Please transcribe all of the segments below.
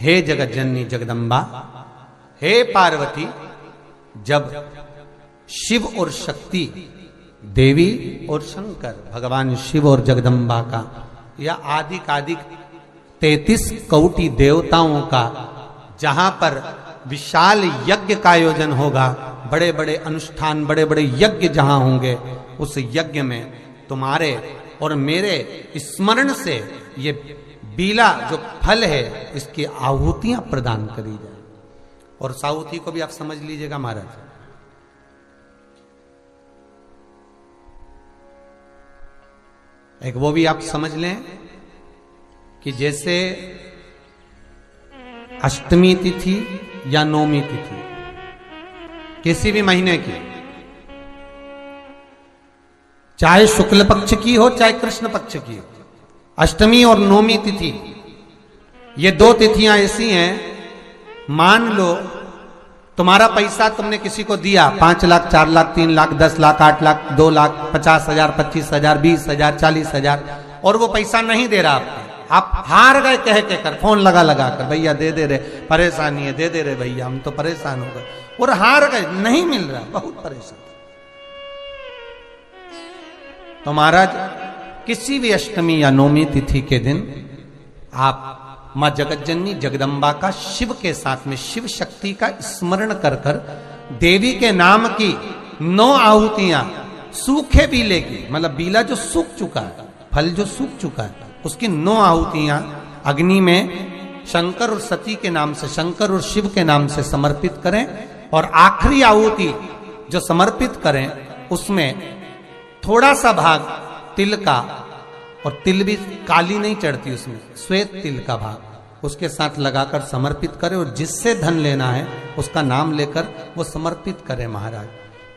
हे जगज्जननी जगदम्बा, हे पार्वती, जब शिव और शक्ति, देवी और शंकर, भगवान शिव और जगदम्बा का या आदिक 33 कोटि देवताओं का जहां पर विशाल यज्ञ का आयोजन होगा, बड़े बड़े अनुष्ठान, बड़े बड़े यज्ञ जहां होंगे, उस यज्ञ में तुम्हारे और मेरे स्मरण से ये बीला जो फल है इसकी आहुतियां प्रदान करी जाए। और साहुति को भी आप समझ लीजिएगा महाराज, एक वो भी आप समझ लें कि जैसे अष्टमी तिथि या नौमी तिथि किसी भी महीने की, चाहे शुक्ल पक्ष की हो चाहे कृष्ण पक्ष की हो, अष्टमी और नौमी तिथि ये दो तिथियां ऐसी हैं, मान लो तुम्हारा पैसा तुमने किसी को दिया, 5 लाख, 4 लाख, 3 लाख, 10 लाख, 8 लाख, 2 लाख, 50,000, 25,000, 20,000, 40,000, और वो पैसा नहीं दे रहा आपको, आप हार गए कह के कर, फोन लगा कर, भैया दे दे रे, परेशानी है, दे दे रे भैया, हम तो परेशान हो गए, और हार गए, नहीं मिल रहा, बहुत परेशान। तो महाराज किसी भी अष्टमी या नौमी तिथि के दिन आप मां जगज्जननी जगदम्बा का शिव के साथ में, शिव शक्ति का स्मरण कर कर देवी के नाम की 9 आहुतियां, सूखे बीले की, मतलब बीला जो सूख चुका है, फल जो सूख चुका है, उसकी 9 आहुतियां अग्नि में शंकर और सती के नाम से, शंकर और शिव के नाम से समर्पित करें, और आखिरी आहुति जो समर्पित करें उसमें थोड़ा सा भाग तिल का, और तिल भी काली नहीं चढ़ती उसमें, श्वेत तिल का भाग उसके साथ लगाकर समर्पित करें, और जिससे धन लेना है उसका नाम लेकर वो समर्पित करें महाराज,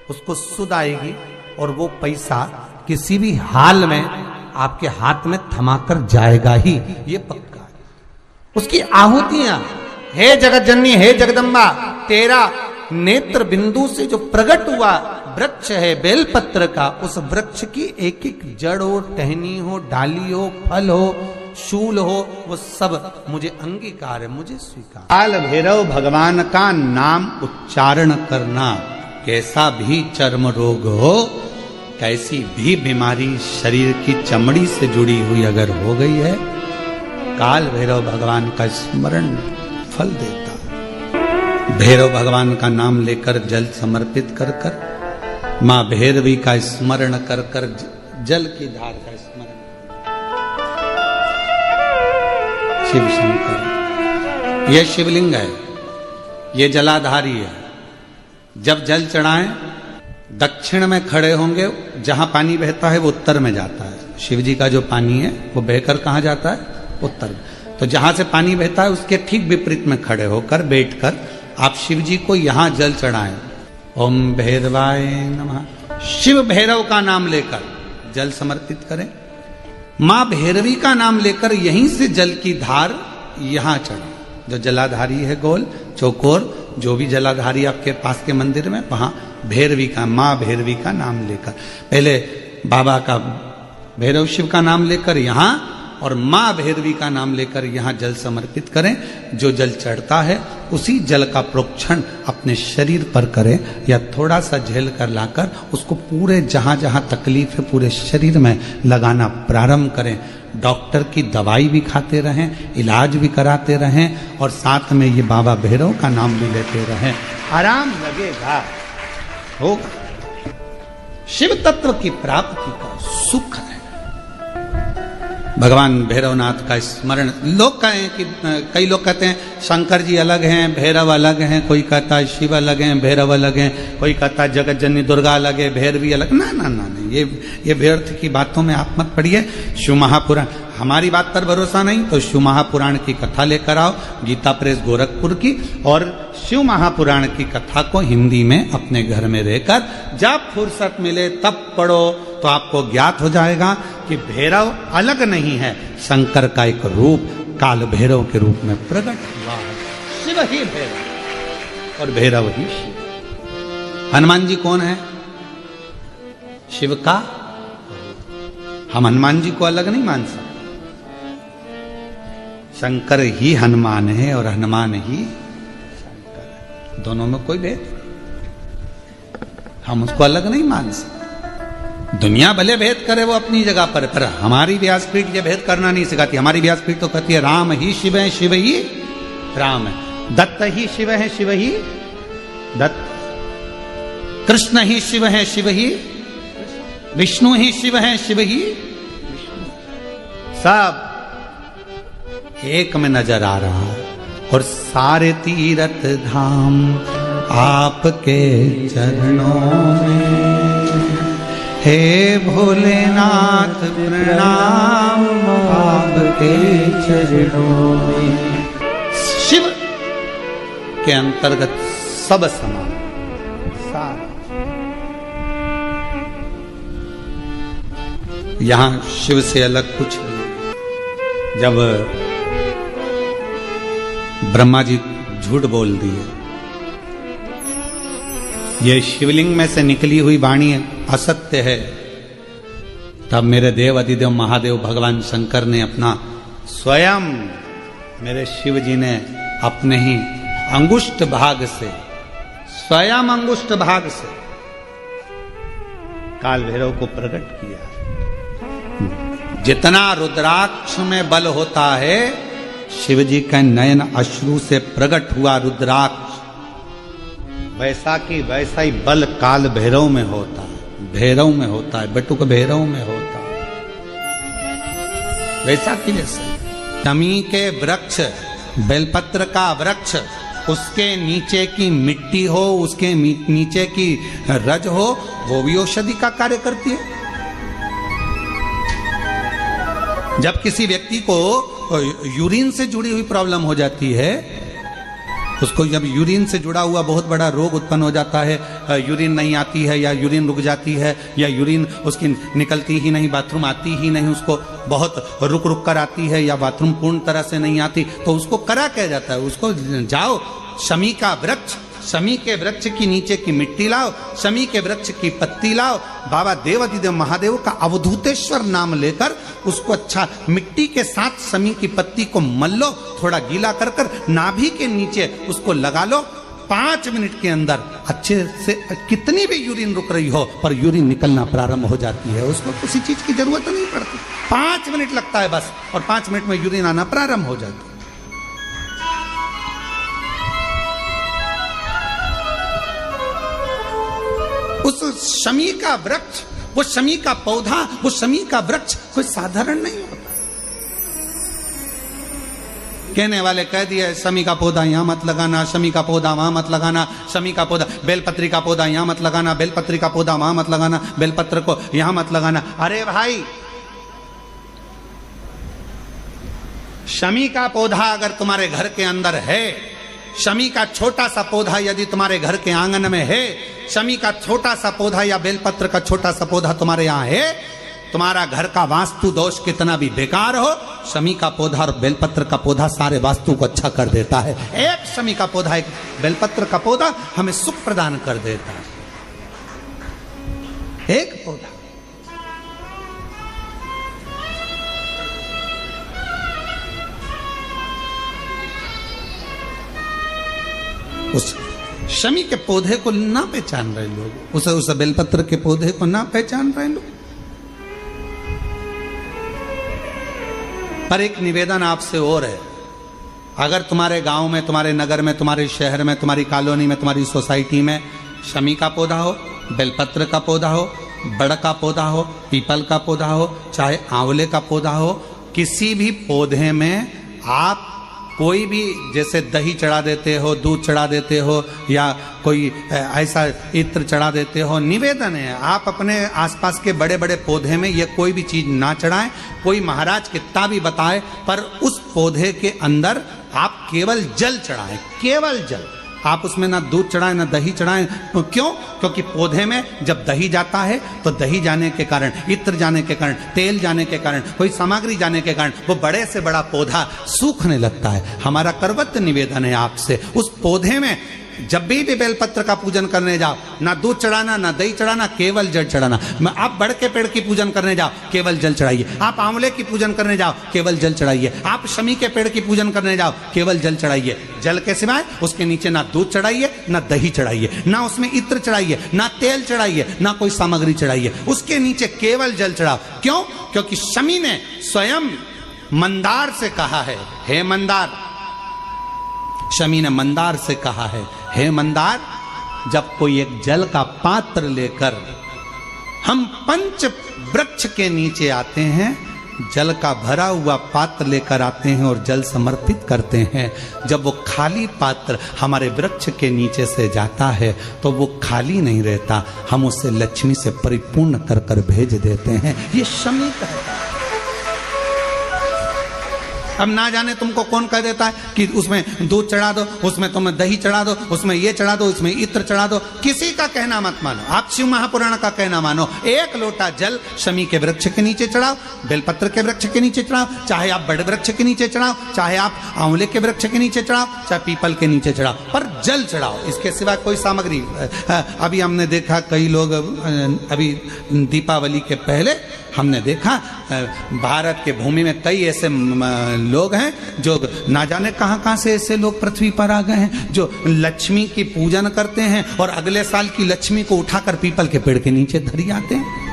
उसको सुध आएगी, और वो पैसा किसी भी हाल में आपके हाथ में थमाकर जाएगा ही, ये पक्का है। उसकी आहुतियां, हे जगज्जननी, हे जगदम्बा, तेरा नेत्र बिंदु से जो प्रकट हुआ वृक्ष है बेलपत्र का, उस वृक्ष की एक एक जड़ हो, टहनी हो, डाली हो, फल हो, शूल हो, वो सब मुझे अंगीकार है, मुझे स्वीकार। काल भैरव भगवान का नाम उच्चारण करना, कैसा भी चर्म रोग हो, कैसी भी बीमारी शरीर की चमड़ी से जुड़ी हुई अगर हो गई है, काल भैरव भगवान का स्मरण फल देता। भैरव भगवान का नाम लेकर जल समर्पित कर कर, मां भैरवी का स्मरण कर कर, जल की धार का स्मरण, शिव शंकर, यह शिवलिंग है, यह जलाधारी है। जब जल चढ़ाएं, दक्षिण में खड़े होंगे, जहां पानी बहता है वो उत्तर में जाता है। शिव जी का जो पानी है वो बहकर कहां जाता है? उत्तर में। तो जहां से पानी बहता है उसके ठीक विपरीत में खड़े होकर, बैठकर आप शिव जी को यहां जल चढ़ाएं। ओम भैरवाय नमः, शिव भैरव का नाम लेकर जल समर्पित करें, मां भैरवी का नाम लेकर यहीं से जल की धार यहां चढ़े। जो जलाधारी है गोल चौकोर, जो भी जलाधारी आपके पास के मंदिर में, वहां भैरवी का, मां भैरवी का नाम लेकर, पहले बाबा का भैरव शिव का नाम लेकर यहां, और मां भैरवी का नाम लेकर यहां जल समर्पित करें। जो जल चढ़ता है उसी जल का प्रोक्षण अपने शरीर पर करें, या थोड़ा सा झेल कर लाकर उसको पूरे जहां जहां तकलीफ है पूरे शरीर में लगाना प्रारंभ करें। डॉक्टर की दवाई भी खाते रहें, इलाज भी कराते रहें, और साथ में ये बाबा भैरव का नाम भी लेते रहें, आराम लगेगा, होगा। शिव तत्व की प्राप्ति का सुख है। भगवान भैरवनाथ का स्मरण, लोग कहें कि कई लोग कहते हैं शंकर जी अलग हैं, भैरव अलग हैं, कोई कहता है शिव अलग हैं, भैरव अलग हैं, कोई कहता है जगज्जननी दुर्गा अलग है, भैरवी अलग। ना ना ना ना, ये व्यर्थ की बातों में आप मत पड़िए। शिव महापुराण, हमारी बात पर भरोसा नहीं तो शिव महापुराण की कथा लेकर आओ, गीता प्रेस गोरखपुर की, और शिव महापुराण की कथा को हिंदी में अपने घर में रहकर जब फुर्सत मिले तब पढ़ो, तो आपको ज्ञात हो जाएगा कि भैरव अलग नहीं है, शंकर का एक रूप काल भैरव के रूप में प्रकट हुआ है। शिव ही भैरव और भैरव ही शिव। हनुमान जी कौन है? शिव का। हम हनुमान जी को अलग नहीं मान सकते। शंकर ही हनुमान है और हनुमान ही शंकर है, दोनों में कोई भेद, हम उसको अलग नहीं मान सकते। दुनिया भले भेद करे वो अपनी जगह पर हमारी व्यासपीठ ये भेद करना नहीं सिखाती। हमारी व्यासपीठ तो कहती है राम ही शिव है, शिव ही राम है, दत्त ही शिव है, शिव ही दत्त, कृष्ण ही शिव है, शिव ही विष्णु ही शिव है, शिव ही विष्णु, सब एक में नजर आ रहा है। और सारे तीर्थ धाम आपके चरणों में, हे भोलेनाथ प्रणाम आपके चरणों में। शिव के अंतर्गत सब समान, यहां शिव से अलग कुछ नहीं। जब ब्रह्मा जी झूठ बोल दिए, ये शिवलिंग में से निकली हुई वाणी असत्य है, तब मेरे देव अधिदेव महादेव भगवान शंकर ने अपना स्वयं, मेरे शिव जी ने अपने ही अंगुष्ठ भाग से, स्वयं अंगुष्ठ भाग से काल भैरव को प्रकट किया। जितना रुद्राक्ष में बल होता है, शिव जी का नयन अश्रु से प्रकट हुआ रुद्राक्ष, वैसा की वैसा ही बल काल भैरव में होता है, भैरव में होता है, बटुक भैरव में होता है, वैसा की वैसा। शमी के वृक्ष, बेलपत्र का वृक्ष, उसके नीचे की मिट्टी हो, उसके नीचे की रज हो, वो भी औषधि का कार्य करती है। जब किसी व्यक्ति को यूरिन से जुड़ी हुई प्रॉब्लम हो जाती है, उसको जब यूरिन से जुड़ा हुआ बहुत बड़ा रोग उत्पन्न हो जाता है, यूरिन नहीं आती है या यूरिन रुक जाती है या यूरिन उसकी निकलती ही नहीं, बाथरूम आती ही नहीं, उसको बहुत रुक रुक कर आती है या बाथरूम पूर्ण तरह से नहीं आती, तो उसको करा क्या जाता है, उसको जाओ शमी का वृक्ष, शमी के वृक्ष की नीचे की मिट्टी लाओ, शमी के वृक्ष की पत्ती लाओ, बाबा देवाधिदेव महादेव का अवधूतेश्वर नाम लेकर उसको अच्छा मिट्टी के साथ शमी की पत्ती को मल लो, थोड़ा गीला कर कर नाभि के नीचे उसको लगा लो। 5 मिनट के अंदर अच्छे से, कितनी भी यूरिन रुक रही हो पर यूरिन निकलना प्रारंभ हो जाती है, उसको किसी चीज की जरूरत नहीं पड़ती। 5 मिनट लगता है बस, और 5 मिनट में यूरिन आना प्रारंभ हो जाती है। उस शमी का वृक्ष, वो शमी का पौधा, वो शमी का वृक्ष कोई साधारण नहीं होता। कहने वाले कह दिए शमी का पौधा यहां मत लगाना, शमी का पौधा वहां मत लगाना, शमी का पौधा, बेलपत्री का पौधा यहां मत लगाना, बेलपत्री का पौधा वहां मत लगाना, बेलपत्र को यहां मत लगाना। अरे भाई, शमी का पौधा अगर तुम्हारे घर के अंदर है, शमी का छोटा सा पौधा यदि तुम्हारे घर के आंगन में है, शमी का छोटा सा पौधा या बेलपत्र का छोटा सा पौधा तुम्हारे यहाँ है, तुम्हारा घर का वास्तु दोष कितना भी बेकार हो, शमी का पौधा और बेलपत्र का पौधा सारे वास्तु को अच्छा कर देता है। एक शमी का पौधा, एक बेलपत्र का पौधा हमें सुख प्रदान कर देता है। एक पौधा। उस शमी के पौधे को ना पहचान रहे लोग, उस बेलपत्र के पौधे को ना पहचान रहे लोग। पर एक निवेदन आपसे और है, अगर तुम्हारे गांव में, तुम्हारे नगर में, तुम्हारे शहर में, तुम्हारी कॉलोनी में, तुम्हारी सोसाइटी में शमी का पौधा हो, बेलपत्र का पौधा हो, बड़ का पौधा हो, पीपल का पौधा हो, चाहे आंवले का पौधा हो, किसी भी पौधे में आप कोई भी, जैसे दही चढ़ा देते हो, दूध चढ़ा देते हो, या कोई ऐसा इत्र चढ़ा देते हो, निवेदन है आप अपने आसपास के बड़े बड़े पौधे में ये कोई भी चीज ना चढ़ाएं। कोई महाराज कितना भी बताए, पर उस पौधे के अंदर आप केवल जल चढ़ाएं, केवल जल। आप उसमें ना दूध चढ़ाएं ना दही चढ़ाएं। तो क्यों? क्योंकि पौधे में जब दही जाता है तो दही जाने के कारण, इत्र जाने के कारण, तेल जाने के कारण, कोई सामग्री जाने के कारण वो बड़े से बड़ा पौधा सूखने लगता है। हमारा करवत निवेदन है आपसे, उस पौधे में जब भी बेलपत्र का पूजन करने जाओ, ना दूध चढ़ाना, ना दही चढ़ाना, केवल जल चढ़ाना। आप बड़ के पेड़ की पूजन करने जाओ, केवल जल चढ़ाइए। आप आंवले की पूजन करने जाओ, केवल जल चढ़ाइए। आप शमी के पेड़ की पूजन करने जाओ, केवल जल चढ़ाइए। जल के सिवाय उसके नीचे ना दूध चढ़ाइए, ना दही चढ़ाइए, ना उसमें इत्र चढ़ाइए, ना तेल चढ़ाइए, ना कोई सामग्री चढ़ाइए। उसके नीचे केवल जल चढ़ाओ। क्यों? क्योंकि शमी ने स्वयं मंदार से कहा है, हे मंदार, शमी ने मंदार से कहा है, हे मंदार, जब कोई एक जल का पात्र लेकर हम पंच वृक्ष के नीचे आते हैं, जल का भरा हुआ पात्र लेकर आते हैं और जल समर्पित करते हैं, जब वो खाली पात्र हमारे वृक्ष के नीचे से जाता है तो वो खाली नहीं रहता, हम उसे लक्ष्मी से परिपूर्ण कर कर भेज देते हैं। ये शमी कहता है। अब ना जाने तुमको कौन कह देता है कि उसमें दूध चढ़ा दो, उसमें तुम दही चढ़ा दो, उसमें ये चढ़ा दो, उसमें इत्र चढ़ा दो। किसी का कहना मत मानो, आप शिव महापुराण का कहना मानो। एक लोटा जल शमी के वृक्ष के नीचे चढ़ाओ, बेलपत्र के वृक्ष के नीचे चढ़ाओ, चाहे आप बड़े वृक्ष के नीचे चढ़ाओ, चाहे आप आंवले के वृक्ष के नीचे चढ़ाओ, चाहे पीपल के नीचे चढ़ाओ, पर जल चढ़ाओ। इसके सिवा कोई सामग्री। अभी हमने देखा कई लोग, अभी दीपावली के पहले हमने देखा भारत के भूमि में कई ऐसे लोग हैं जो ना जाने कहां कहां से ऐसे लोग पृथ्वी पर आ गए हैं जो लक्ष्मी की पूजन करते हैं और अगले साल की लक्ष्मी को उठाकर पीपल के पेड़ के नीचे धरी आते हैं।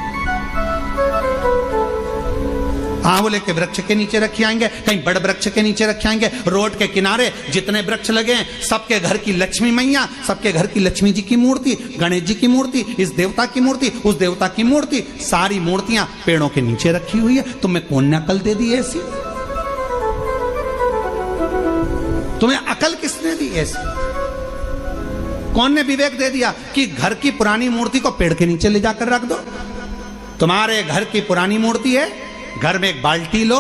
आंवले के वृक्ष के नीचे रखे आएंगे, कहीं बड़ वृक्ष के नीचे रखे आएंगे। रोड के किनारे जितने वृक्ष लगे हैं, सबके घर की लक्ष्मी मैया, सबके घर की लक्ष्मी जी की मूर्ति, गणेश जी की मूर्ति, इस देवता की मूर्ति, उस देवता की मूर्ति, सारी मूर्तियां पेड़ों के नीचे रखी हुई है। तुम्हें कौन ने अकल दे दी ऐसी? तुम्हें अकल किसने दी ऐसी? कौन ने विवेक दे दिया कि घर की पुरानी मूर्ति को पेड़ के नीचे ले जाकर रख दो? तुम्हारे घर की पुरानी मूर्ति है, घर में एक बाल्टी लो,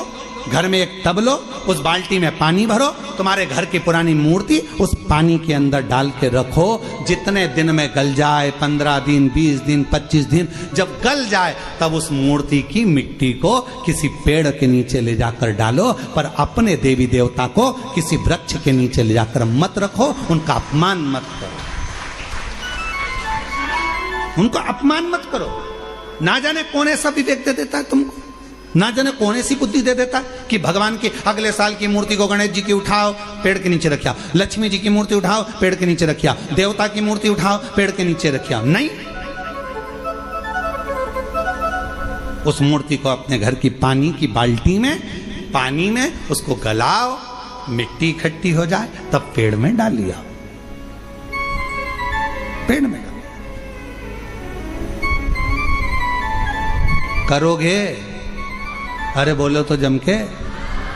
घर में एक टब लो, उस बाल्टी में पानी भरो, तुम्हारे घर की पुरानी मूर्ति उस पानी के अंदर डाल के रखो। जितने दिन में गल जाए, 15 दिन, 20 दिन, 25 दिन, जब गल जाए तब उस मूर्ति की मिट्टी को किसी पेड़ के नीचे ले जाकर डालो, पर अपने देवी देवता को किसी वृक्ष के नीचे ले जाकर मत रखो, उनका अपमान मत करो, उनको अपमान मत करो। ना जाने कौन ऐसा विवेक दे देता है तुमको, ना जाने कौन ऐसी बुद्धि दे देता है कि भगवान की अगले साल की मूर्ति को गणेश जी की उठाओ, पेड़ के नीचे रखिया, लक्ष्मी जी की मूर्ति उठाओ, पेड़ के नीचे रखिया, देवता की मूर्ति उठाओ, पेड़ के नीचे रखिया। नहीं, उस मूर्ति को अपने घर की पानी की बाल्टी में, पानी में उसको गलाओ, मिट्टी इकट्ठी हो जाए, तब पेड़ में डाल लिया, पेड़ में डाल। करोगे? अरे बोलो तो जम के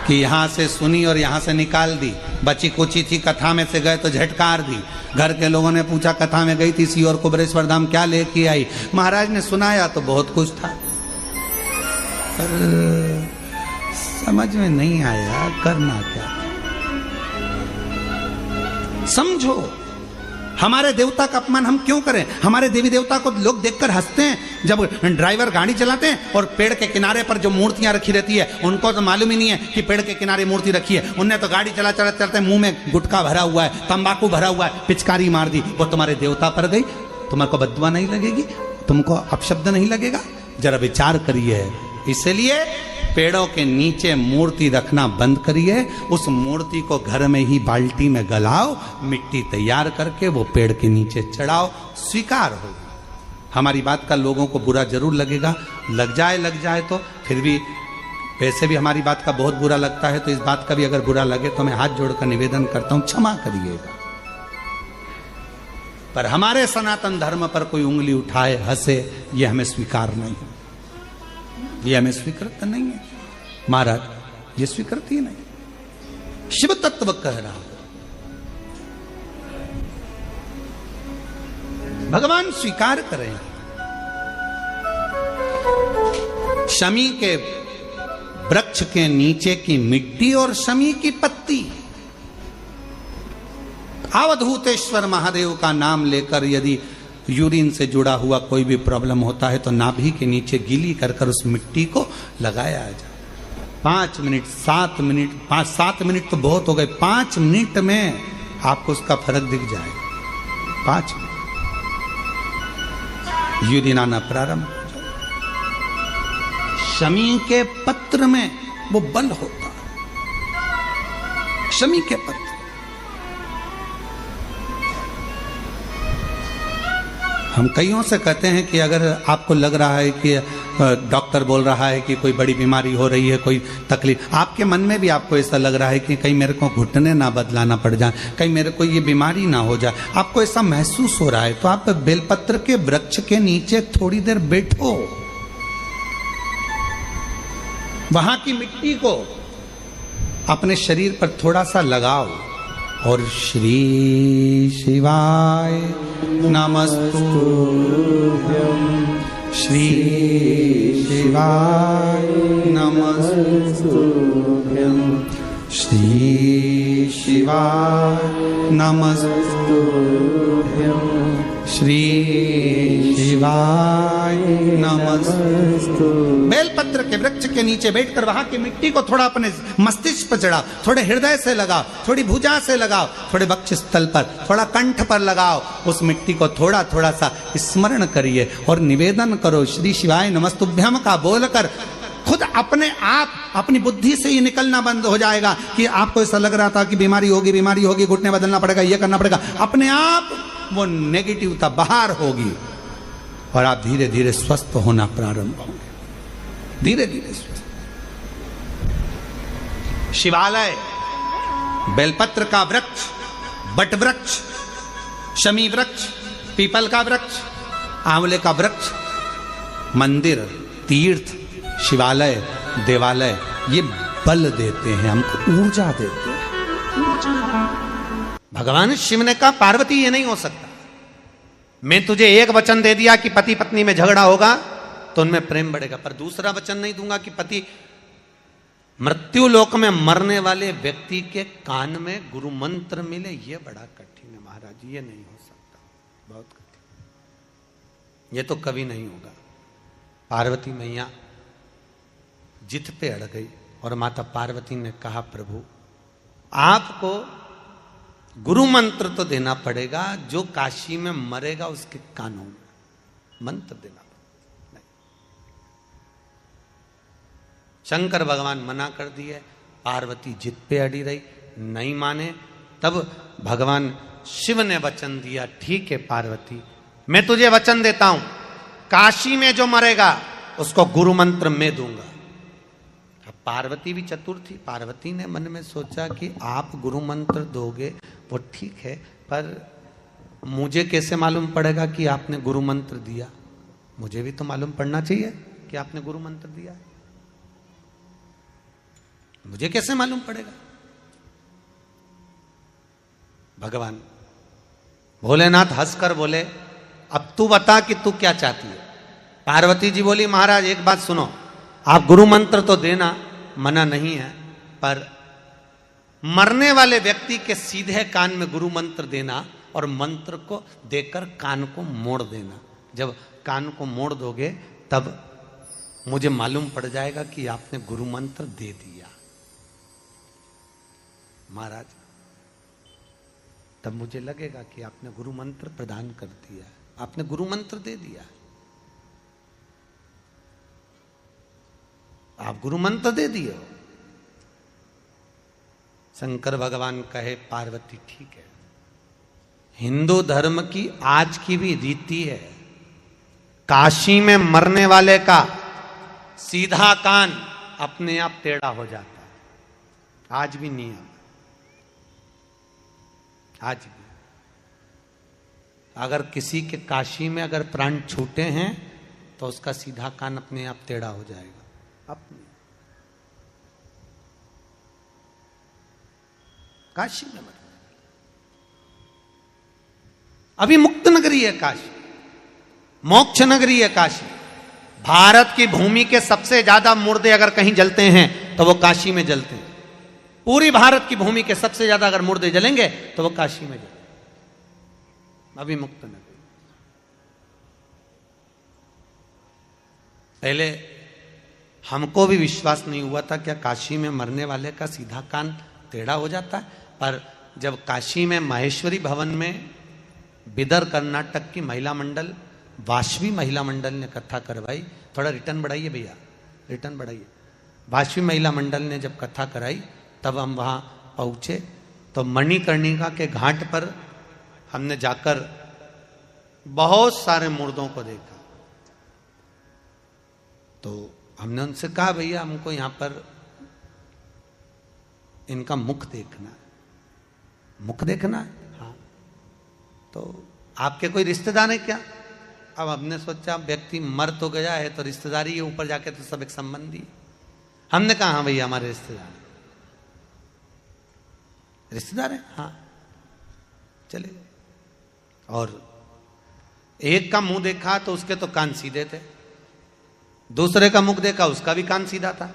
कि यहां से सुनी और यहां से निकाल दी, बची कुची थी, कथा में से गए तो झटकार दी। घर के लोगों ने पूछा कथा में गई थी सी और कुबरेश्वर धाम क्या लेके आई? महाराज ने सुनाया तो बहुत कुछ था, पर समझ में नहीं आया करना क्या। समझो, हमारे देवता का अपमान हम क्यों करें? हमारे देवी देवता को लोग देखकर हंसते हैं। जब ड्राइवर गाड़ी चलाते हैं और पेड़ के किनारे पर जो मूर्तियां रखी रहती है, उनको तो मालूम ही नहीं है कि पेड़ के किनारे मूर्ति रखी है। उनने तो गाड़ी चलाते मुंह में गुटखा भरा हुआ है, तंबाकू भरा हुआ है, पिचकारी मार दी, वो तुम्हारे देवता पर गई। तुम्हारे बददुआ नहीं लगेगी? तुमको अपशब्द नहीं लगेगा? जरा विचार करिए। इसलिए पेड़ों के नीचे मूर्ति रखना बंद करिए, उस मूर्ति को घर में ही बाल्टी में गलाओ, मिट्टी तैयार करके वो पेड़ के नीचे चढ़ाओ, स्वीकार हो। हमारी बात का लोगों को बुरा जरूर लगेगा, लग जाए तो फिर भी, वैसे भी हमारी बात का बहुत बुरा लगता है, तो इस बात का भी अगर बुरा लगे तो मैं हाथ जोड़कर निवेदन करता हूं, क्षमा करिएगा। पर हमारे सनातन धर्म पर कोई उंगली उठाए, हंसे, ये हमें स्वीकार नहीं है, ये हमें स्वीकृत नहीं है महाराज, ये स्वीकृत ही नहीं। शिव तत्व कह रहा, भगवान स्वीकार करें। शमी के वृक्ष के नीचे की मिट्टी और शमी की पत्ती, अवधूतेश्वर महादेव का नाम लेकर यदि यूरिन से जुड़ा हुआ कोई भी प्रॉब्लम होता है तो नाभि के नीचे गीली कर कर उस मिट्टी को लगाया जाए। 5 मिनट, 7 मिनट, 5-7 मिनट तो बहुत हो गए, 5 मिनट में आपको उसका फर्क दिख जाएगा। पांचवी युदिना न प्रारंभ हो जाए। शमी के पत्र में वो बल होता है, शमी के पत्र। हम कईयों से कहते हैं कि अगर आपको लग रहा है कि डॉक्टर बोल रहा है कि कोई बड़ी बीमारी हो रही है, कोई तकलीफ, आपके मन में भी आपको ऐसा लग रहा है कि कहीं मेरे को घुटने ना बदलाना पड़ जाए, कहीं मेरे को ये बीमारी ना हो जाए, आपको ऐसा महसूस हो रहा है, तो आप बेलपत्र के वृक्ष के नीचे थोड़ी देर बैठो, वहां की मिट्टी को अपने शरीर पर थोड़ा सा लगाओ और श्री शिवाय नमस्तुभ्यं, श्री शिवाय नमस्तुभ्यं, श्री शिवाय नमस्तुभ्यं, श्री शिवाय नमस्तुभ्यं। बेलपत्र के वृक्ष के नीचे बैठकर वहां की मिट्टी को थोड़ा अपने मस्तिष्क पर चढ़ाओ, थोड़े हृदय से लगाओ, थोड़ी भुजा से लगाओ, थोड़े वक्ष स्थल पर, थोड़ा कंठ पर लगाओ, उस मिट्टी को थोड़ा थोड़ा सा स्मरण करिए और निवेदन करो श्री शिवाय नमस्तुभ्यम का बोलकर। खुद अपने आप अपनी बुद्धि से ही निकलना बंद हो जाएगा कि आपको ऐसा लग रहा था कि बीमारी होगी, घुटने बदलना पड़ेगा, ये करना पड़ेगा, अपने आप वो नेगेटिवता बाहर होगी और आप धीरे धीरे स्वस्थ होना प्रारंभ होंगे, धीरे धीरे स्वस्थ। शिवालय, बेलपत्र का वृक्ष, बट वृक्ष, शमी वृक्ष, पीपल का वृक्ष, आंवले का वृक्ष, मंदिर, तीर्थ, शिवालय, देवालय, ये बल देते हैं हमको, ऊर्जा देते हैं। भगवान शिव ने कहा पार्वती ये नहीं हो सकता, मैं तुझे एक वचन दे दिया कि पति पत्नी में झगड़ा होगा तो उनमें प्रेम बढ़ेगा, पर दूसरा वचन नहीं दूंगा कि पति मृत्यु लोक में मरने वाले व्यक्ति के कान में गुरु मंत्र मिले, ये बड़ा कठिन है महाराज, ये नहीं हो सकता, बहुत कठिन, ये तो कभी नहीं होगा। पार्वती मैया जिद पे अड़ गई और माता पार्वती ने कहा प्रभु आपको गुरु मंत्र तो देना पड़ेगा, जो काशी में मरेगा उसके कानों में मंत्र देना पड़ेगा। नहीं, शंकर भगवान मना कर दिए, पार्वती जिद पे अड़ी रही, नहीं माने, तब भगवान शिव ने वचन दिया ठीक है पार्वती मैं तुझे वचन देता हूं, काशी में जो मरेगा उसको गुरु मंत्र मैं दूंगा। पार्वती भी चतुर थी, पार्वती ने मन में सोचा कि आप गुरु मंत्र दोगे वो ठीक है, पर मुझे कैसे मालूम पड़ेगा कि आपने गुरु मंत्र दिया, मुझे भी तो मालूम पड़ना चाहिए कि आपने गुरु मंत्र दिया है, मुझे कैसे मालूम पड़ेगा। भगवान भोलेनाथ हंसकर बोले अब तू बता कि तू क्या चाहती है। पार्वती जी बोली महाराज एक बात सुनो, आप गुरु मंत्र तो देना, मना नहीं है, पर मरने वाले व्यक्ति के सीधे कान में गुरु मंत्र देना और मंत्र को देकर कान को मोड़ देना। जब कान को मोड़ दोगे तब मुझे मालूम पड़ जाएगा कि आपने गुरु मंत्र दे दिया। महाराज तब मुझे लगेगा कि आपने गुरु मंत्र प्रदान कर दिया, आपने गुरु मंत्र दे दिया, आप गुरु मंत्र दे दिए। शंकर भगवान कहे पार्वती ठीक है, हिंदू धर्म की आज की भी रीति है, काशी में मरने वाले का सीधा कान अपने आप टेढ़ा हो जाता है, आज भी नियम, आज भी। अगर किसी के काशी में अगर प्राण छूटे हैं तो उसका सीधा कान अपने आप टेढ़ा हो जाएगा। अपने काशी में मर, अभी मुक्त नगरी है काशी, मोक्ष नगरी है काशी। भारत की भूमि के सबसे ज्यादा मुर्दे अगर कहीं जलते हैं तो वो काशी में जलते हैं। पूरी भारत की भूमि के सबसे ज्यादा अगर मुर्दे जलेंगे तो वो काशी में जलेंगे, अभी मुक्त नगरी। पहले हमको भी विश्वास नहीं हुआ था क्या काशी में मरने वाले का सीधा कान टेढ़ा हो जाता है, पर जब काशी में माहेश्वरी भवन में बिदर कर्नाटक की महिला मंडल, वाशवी महिला मंडल ने कथा करवाई। थोड़ा रिटर्न बढ़ाइए भैया, रिटर्न बढ़ाइए। वाशवी महिला मंडल ने जब कथा कराई तब हम वहां पहुंचे तो मणिकर्णिका के घाट पर हमने जाकर बहुत सारे मुर्दों को देखा। तो हमने उनसे कहा भैया हमको यहां पर इनका मुख देखना है। मुख देखना है? हाँ। तो आपके कोई रिश्तेदार है क्या? अब हमने सोचा व्यक्ति मर तो गया है तो रिश्तेदारी है, ऊपर जाके तो सब एक संबंधी। हमने कहा हाँ भैया हमारे रिश्तेदार, रिश्तेदार है हाँ चले। और एक का मुंह देखा तो उसके तो कान सीधे थे, दूसरे का मुख देखा उसका भी कान सीधा था।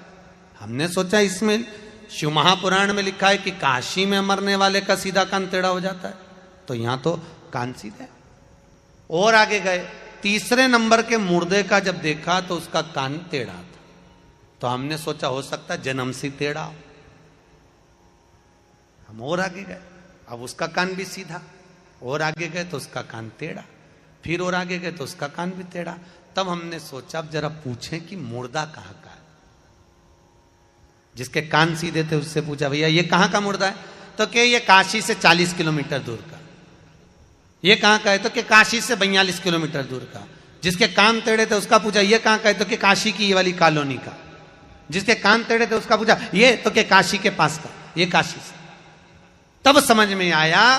हमने सोचा इसमें शिव महापुराण में लिखा है कि काशी में मरने वाले का सीधा कान टेढ़ा हो जाता है, तो यहां तो कान सीधा है। और आगे गए, तीसरे नंबर के मुर्दे का जब देखा तो उसका कान टेढ़ा था। तो हमने सोचा हो सकता जन्म से टेढ़ा हो। हम और आगे गए, अब उसका कान भी सीधा। और आगे गए तो उसका कान टेढ़ा, फिर और आगे गए तो उसका कान भी टेढ़ा। तब हमने सोचा अब जरा पूछें कि मुर्दा कहां का है। जिसके कान सीधे थे उससे पूछा भैया ये कहां का मुर्दा है? तो कि ये काशी से 40 किलोमीटर दूर का। ये कहां का है? तो कि काशी से 42 किलोमीटर दूर का। जिसके कान टेढ़े थे उसका पूछा ये कहां का है? तो कि काशी की ये वाली कॉलोनी का। जिसके कान टेढ़े थे उसका पूछा ये, तो कि काशी के पास का, ये काशी से। तब समझ में आया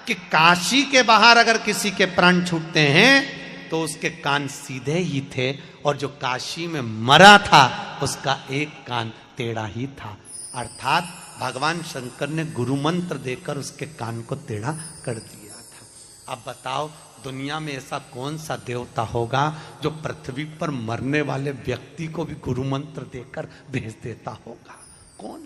कि काशी के बाहर अगर किसी के प्राण छूटते हैं तो उसके कान सीधे ही थे, और जो काशी में मरा था उसका एक कान टेढ़ा ही था। अर्थात भगवान शंकर ने गुरु मंत्र देकर उसके कान को टेढ़ा कर दिया था। अब बताओ दुनिया में ऐसा कौन सा देवता होगा जो पृथ्वी पर मरने वाले व्यक्ति को भी गुरु मंत्र देकर भेज देता होगा? कौन?